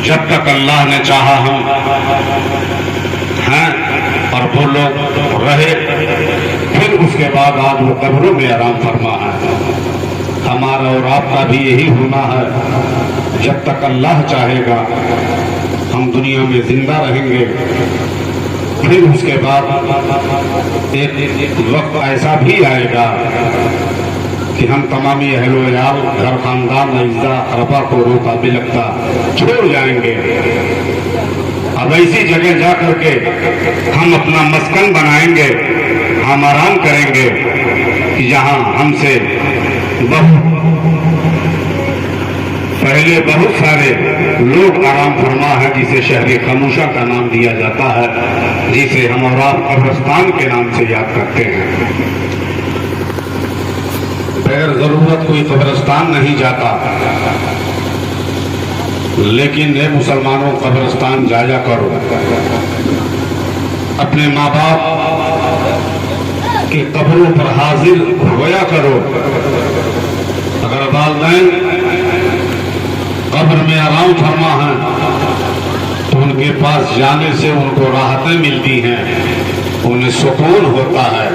جب تک اللہ نے چاہا ہم ہیں اور وہ لوگ رہے، پھر اس کے بعد آج وہ قبروں میں آرام فرما ہے۔ ہمارا اور آپ کا بھی یہی ہونا ہے، جب تک اللہ چاہے گا ہم دنیا میں زندہ رہیں گے، پھر اس کے بعد ایک وقت ایسا بھی آئے گا کہ ہم تمامی اہل و عیال، گھر خاندان، اعزاء اقربا کو روتا بلکتا چھوڑ جائیں گے۔ اب ایسی جگہ جا کر کے ہم اپنا مسکن بنائیں گے، ہم آرام کریں گے کہ جہاں ہم سے پہلے بہت سارے لوگ آرام فرما ہے، جسے شہر خاموشہ کا نام دیا جاتا ہے، جسے ہم اور آپ قبرستان کے نام سے یاد کرتے ہیں۔ بغیر ضرورت کوئی قبرستان نہیں جاتا، لیکن اے مسلمانوں، قبرستان جایا کرو، اپنے ماں باپ کی قبروں پر حاضر ہویا کرو۔ اگر والدین قبر میں آرام فرما ہیں تو ان کے پاس جانے سے ان کو راحتیں ملتی ہیں، انہیں سکون ہوتا ہے۔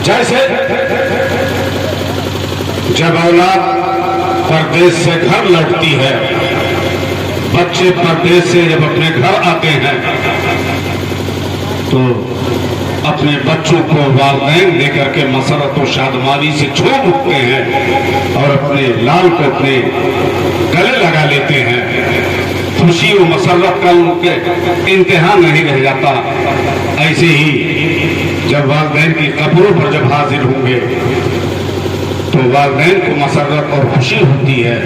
جیسے جب اولاد پردیس سے گھر لوٹتی ہے، بچے پردیس سے جب اپنے گھر آتے ہیں تو اپنے بچوں کو والدین دے کر کے مسرت و شادمانی سے چھوڑ اٹھتے ہیں اور اپنے لال کو اپنے گلے لگا لیتے ہیں۔ خوشی و مسرت کا ان کے انتہا نہیں رہ جاتا۔ ایسے ہی جب والدین کی قبروں پر جب حاضر ہوں گے تو والدین کو مسرت اور خوشی ہوتی ہے۔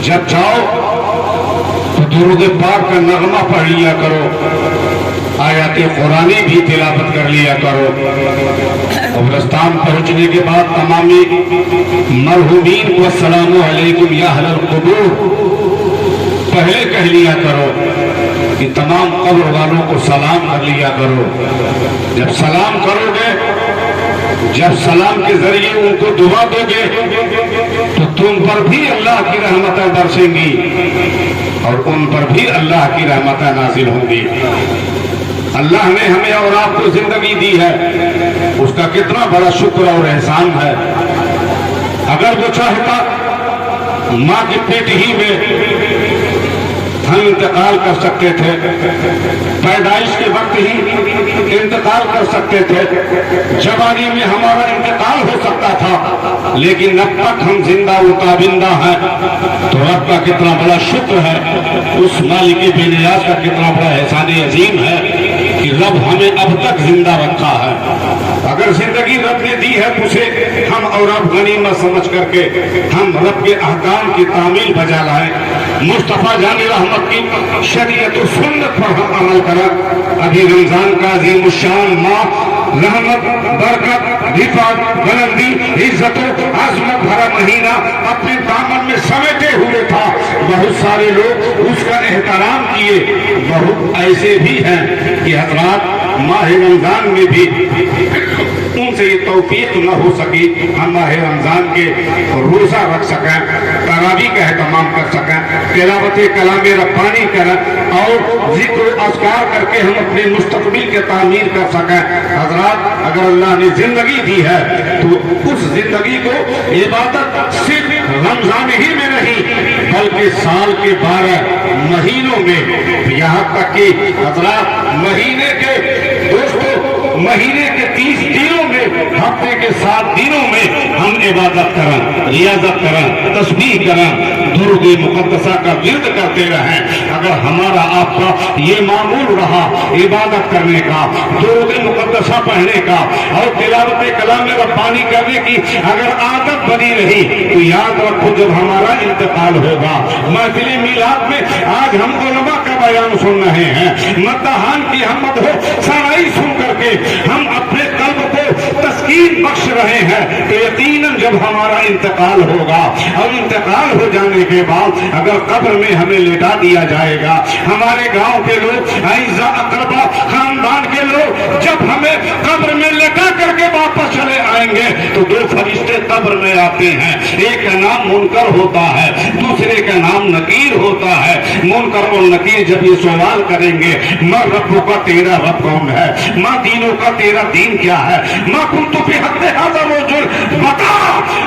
جب جاؤ تو درود پاک کا نغمہ پڑھ لیا کرو، آیات قرآنی بھی تلاوت کر لیا کرو۔ قبرستان پہنچنے کے بعد تمامی مرحومین کو السلام علیکم یا اہل القبور پہلے کہہ لیا کرو، کہ تمام قبر والوں کو سلام کر لیا کرو۔ جب سلام کرو گے، جب سلام کے ذریعے ان کو دعا دو گے تو تم پر بھی اللہ کی رحمتیں برسیں گی اور ان پر بھی اللہ کی رحمتیں نازل ہوں گی۔ اللہ نے ہمیں اور آپ کو زندگی دی ہے، اس کا کتنا بڑا شکر اور احسان ہے۔ اگر وہ چاہتا ماں کے پیٹ ہی میں ہم انتقال کر سکتے تھے، پیدائش کے وقت ہی انتقال کر سکتے تھے، جوانی میں ہمارا انتقال ہو سکتا تھا، لیکن اب تک ہم زندہ و تابندہ ہیں تو رب کا کتنا بڑا شکر ہے، اس مالک بے نیاز کا کتنا بڑا احسان عظیم ہے کہ رب ہمیں اب تک زندہ رکھا ہے۔ اگر زندگی رب نے دی ہے تو اسے ہم اور اب غنیمت سمجھ کر کے ہم رب کے احکام کی تعمیل بجا لائیں، مصطفیٰ جان رحمت کی شریعت و سنت پر ہم عمل کریں۔ ابھی رمضان کا عظیم الشان ماہ رحمت، برکت، رفعت، بلندی، عزت و عظمت بھرا مہینہ اپنے دامن میں سمیٹے ہوئے تھا، بہت سارے لوگ اس کا احترام کیے، بہت ایسے بھی ہیں کہ حضرات ماہ رمضان میں بھی ان سے یہ توفیق نہ ہو سکی ہم ماہ رمضان کے روزہ رکھ سکیں، تراویح کا اہتمام کر سکیں، تلاوت کلام ربانی کریں اور ذکر و اذکار کر کے ہم اپنے مستقبل کے تعمیر کر سکیں۔ حضرات اگر اللہ نے زندگی دی ہے تو اس زندگی کو عبادت صرف رمضان ہی میں نہیں بلکہ سال کے 12 مہینوں میں، یہاں تک کہ حضرات مہینے کے مہینے کے 30 دنوں میں، ہفتے کے 7 دنوں میں ہم عبادت کریں، ریاضت کریں، تسبیح کریں، درود مقدسہ کا ورد کرتے رہیں۔ اگر ہمارا آپ کا یہ معمول رہا عبادت کرنے کا، درود مقدسہ پڑھنے کا اور تلاوت کلام ربانی کرنے کی اگر عادت بنی رہی تو یاد رکھو جب ہمارا انتقال ہوگا، محفل میلاد میں آج ہم علماء کا بیان سن رہے ہیں، مداحان کی حمد ہو سرائی سن کر کے ہم اپنے قلب کو تسکین بخش رہے ہیں تو یقیناً جب ہمارا انتقال ہوگا اور انتقال ہو جانے کے بعد اگر قبر میں ہمیں لٹا دیا جائے گا، ہمارے گاؤں کے لوگ، اعزاء اقربا، خاندان کے لوگ جب ہمیں قبر میں لٹا کر کے واپس چلے آئیں گے تو دو فرشتے قبر میں آتے ہیں، ایک کا نام منکر ہوتا ہے، دوسرے کا نام نکیر ہوتا ہے۔ منکر اور نکیر جب یہ سوال کریں گے ماں ربوں کا تیرا رب کون ہے، ماں دینوں کا تیرا دین کیا ہے، ماں کنت فی حق ھذا الرجل، بتا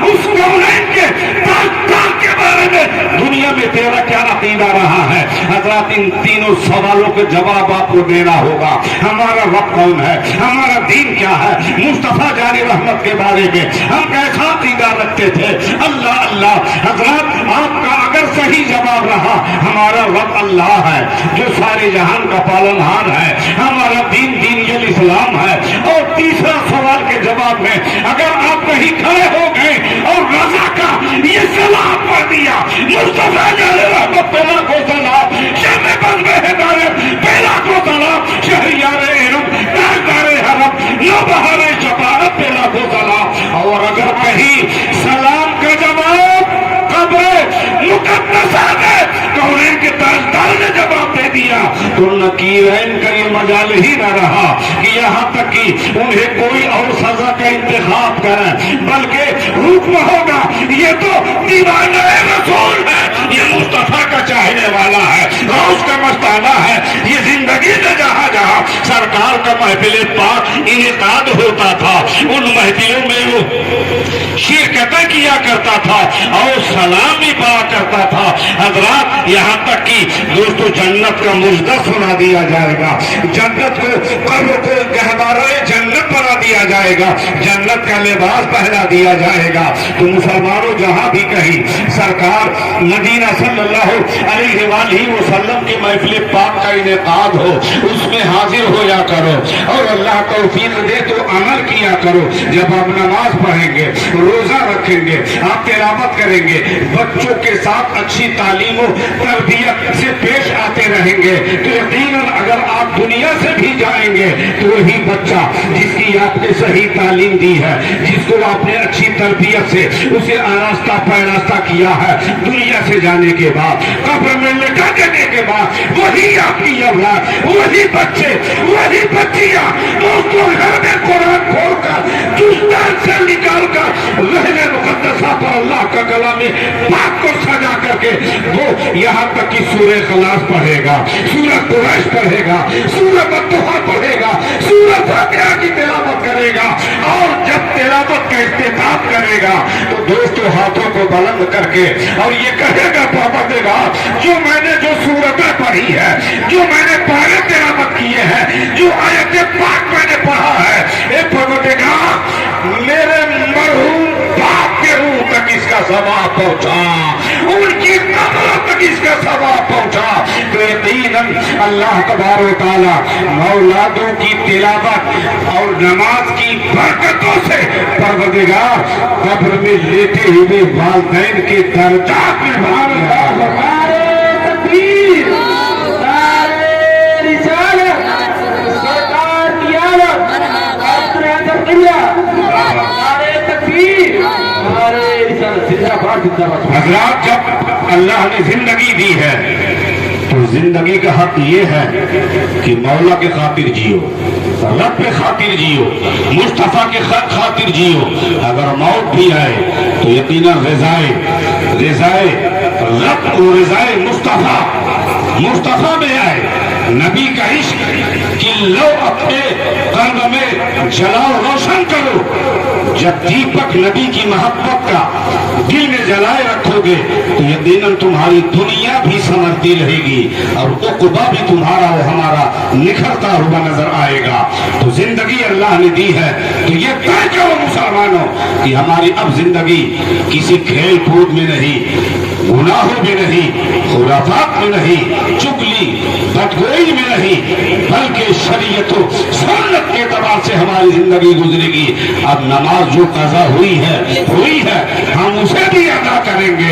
اس کونین کے تاجدار کے بارے میں دنیا میں تیرا کیا عقیدہ رہا ہے۔ حضرات ان تینوں سوالوں کے جواب آپ کو دینا ہوگا۔ ہمارا رب کون ہے، ہمارا دین کیا ہے، مصطفیٰ جانی رحمت کے بارے میں ہم کیسا عقیدہ رکھتے تھے۔ اللہ اللہ، حضرات آپ کا اگر صحیح جواب رہا ہمارا رب اللہ ہے جو سارے جہان کا پالنہار ہے، ہمارا دین دین الاسلام ہے۔ اور تیسرا سوال کے جواب میں اگر آپ کہیں کھڑے ہو گئے اور رضا کا یہ سلام پڑھ دیا، مصطفیٰ جانی رحمت پہلا کو سلام، شام بند ہدایت پہلا کو سلام، شہریار علم تاجدار حرم نوبہار شفاعت پہلا کو سلام۔ اور اگر کہیں سلام کا جواب قبر مقدسہ میں کونین کے تاجدار نے جواب دے دیا تو نکیرین کا یہ مجال ہی نہ رہا کہ یہاں تک کہ انہیں کوئی اور سزا کا انتخاب کریں، بلکہ حکم ہوگا یہ تو دیوانہ رسول ہے، یہ مصطفیٰ کا چاہنے والا ہے، روز کا مستانہ ہے، یہ زندگی میں جہاں جہاں سرکار کا محفل پاک انعقاد ہوتا تھا ان محفلوں میں وہ شرکت کیا کرتا تھا اور سلامی پڑا کرتا تھا۔ حضرات یہاں تک کہ دوستو جنت کا مژدہ سنا دیا جائے گا، جنت کو قبر کو گہوارۂ جنت بنا دیا جائے گا، جنت کا لباس پہنا دیا جائے گا۔ تو مسلمانوں جہاں بھی کہیں سرکار مدینہ صلی اللہ علیہ وآلہ وسلم کی محفل پاک کا انعقاد ہو اس میں حاضر ہو جا کرو اور اللہ توفیق دے تو عمل کیا کرو۔ جب آپ نماز پڑھیں گے، روزہ رکھیں گے، آپ تلاوت کریں گے، بچوں کے ساتھ اچھی تعلیم و تربیت سے پیش آتے رہیں گے تو یقیناً اگر آپ دنیا سے بھی جائیں گے تو وہی بچہ جس کی آپ نے صحیح تعلیم دی ہے، جس کو آپ نے اچھی تربیت سے اسے آراستہ پیراستہ کیا ہے، دنیا سے جانے کے بعد قبر میں لٹا دینے کے بعد وہی آپ کی اولاد، وہی بچے، وہی بچیاں دوستوں گھر میں قرآن کھول کر دستان سے نکال کر لہن مقدسہ پر اللہ کا کلام پاک کو سجا کر کے وہ یہاں تک کہ سورہ اخلاص پڑھے گا، سورہ قریش پڑھے گا، سورہ الضحیٰ پڑھے گا، سورہ فاتحہ کی تلاوت کرے گا اور جب تلاوت کا اختتام کرے گا تو دوستو ہاتھوں کو بلند کر کے اور یہ کہے گا پروردگار جو میں نے جو سورتیں پڑھی ہے، جو میں نے پہلے تلاوت کیے ہیں، جو آیت پاک میں نے پڑھا ہے، اے پروردگار میرے مرحوم باپ کے روح تک اس کا ثواب پہنچا، ان کی قبروں تک اس کا ثواب پہنچا تو یقیناً اللہ تبارک و تعالی اولادوں کی تلاوت اور نماز کی برکتوں سے پروردگار قبر میں لیتے ہوئے والدین کے درجات میں بڑھا دیا۔ حضرات جب اللہ نے زندگی دی ہے تو زندگی کا حق یہ ہے کہ مولا کے خاطر جیو، رب کے خاطر جیو، مصطفیٰ کے خاطر جیو۔ اگر موت بھی آئے تو یقیناً رضائے رب و رضائے مصطفیٰ میں آئے، نبی کا عشق کہ لو اپنے قلب میں جلاؤ، روشن کرو۔ جب دیپک نبی کی محبت کا دل میں جلائے رکھو گے تو یقیناً تمہاری دنیا بھی سمجھتی رہے گی اور عقبہ بھی تمہارا اور ہمارا نکھرتا ہوا نظر آئے گا۔ تو زندگی اللہ نے دی ہے تو یہ طے کرو مسلمانوں کہ ہماری اب زندگی کسی کھیل کود میں نہیں، گناہوں میں نہیں، خرافات میں نہیں، چگلی بدگوئی میں نہیں، بلکہ شریعت و سنت کے اعتبار سے ہماری زندگی گزرے گی۔ اب نماز جو قضا ہوئی ہے ہم اسے بھی ادا کریں گے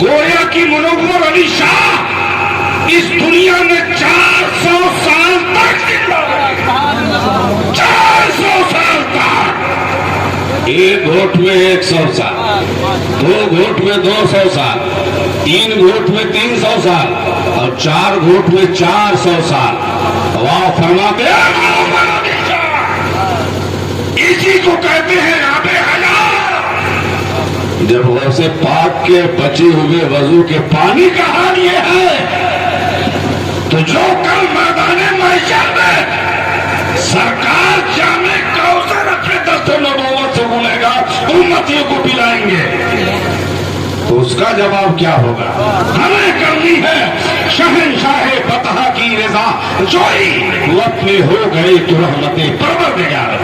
گویا کی منور علی شاہ اس دنیا میں 400 سال تک زندہ رہے، 400 سال تک، ایک گھوٹ میں 100 سال، 2 گھوٹ میں 200 سال، 3 گھوٹ میں 300 سال اور 4 گھوٹ میں 400 سال۔ اللہ فرماتے ہیں اسی کو کہتے ہیں آب حیات۔ جب غوث پاک کے بچے ہوئے وضو کے پانی کا حال یہ ہے تو جو کل میدان محشر میں سرکار جامع کوثر اپنے دست نبوت سے بولے گا امتیوں کو پلائیں گے، تو اس کا جواب کیا ہوگا؟ ہمیں کرنی ہے شہنشاہ فتح کی رضا جوئی، وہ اپنے ہو گئے تو رحمت پروردگار